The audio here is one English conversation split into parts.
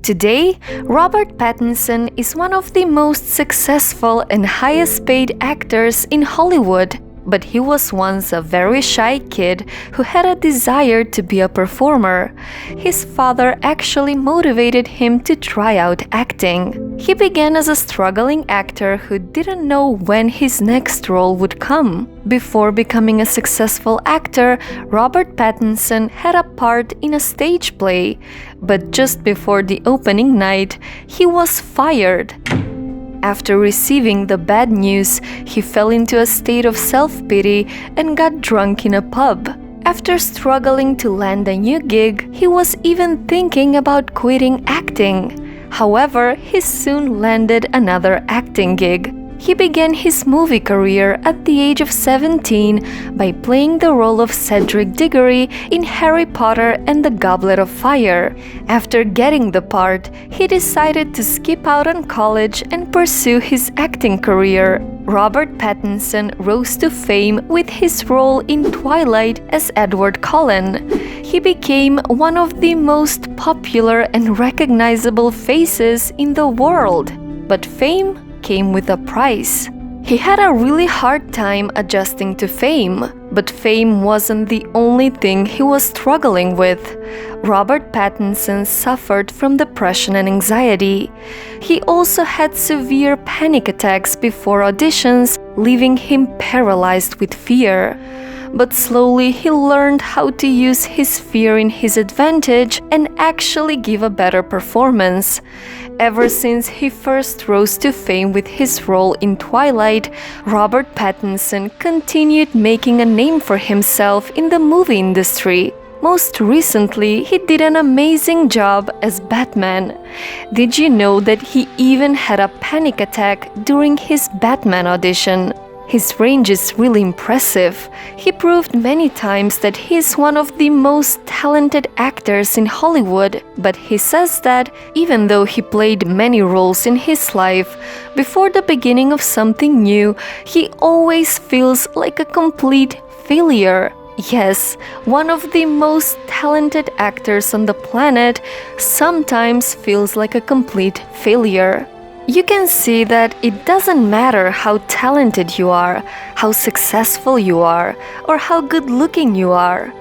Today, Robert Pattinson is one of the most successful and highest-paid actors in Hollywood. But he was once a very shy kid who had a desire to be a performer. His father actually motivated him to try out acting. He began as a struggling actor who didn't know when his next role would come. Before becoming a successful actor, Robert Pattinson had a part in a stage play. But just before the opening night, he was fired. After receiving the bad news, he fell into a state of self-pity and got drunk in a pub. After struggling to land a new gig, he was even thinking about quitting acting. However, he soon landed another acting gig. He began his movie career at the age of 17 by playing the role of Cedric Diggory in Harry Potter and the Goblet of Fire. After getting the part, he decided to skip out on college and pursue his acting career. Robert Pattinson rose to fame with his role in Twilight as Edward Cullen. He became one of the most popular and recognizable faces in the world. But fame came with a price. He had a really hard time adjusting to fame, but fame wasn't the only thing he was struggling with. Robert Pattinson suffered from depression and anxiety. He also had severe panic attacks before auditions, leaving him paralyzed with fear. But slowly he learned how to use his fear in his advantage and actually give a better performance. Ever since he first rose to fame with his role in Twilight, Robert Pattinson continued making a name for himself in the movie industry. Most recently, he did an amazing job as Batman. Did you know that he even had a panic attack during his Batman audition? His range is really impressive. He proved many times that he is one of the most talented actors in Hollywood, but he says that even though he played many roles in his life, before the beginning of something new, he always feels like a complete failure. Yes, one of the most talented actors on the planet sometimes feels like a complete failure. You can see that it doesn't matter how talented you are, how successful you are, or how good-looking you are.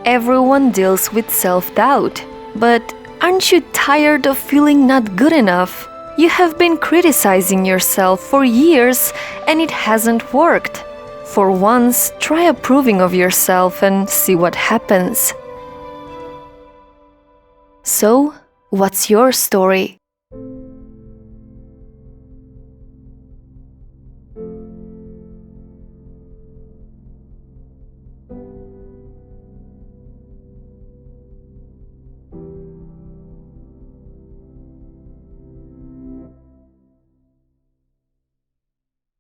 Everyone deals with self-doubt. But aren't you tired of feeling not good enough? You have been criticizing yourself for years and it hasn't worked. For once, try approving of yourself and see what happens. So, what's your story?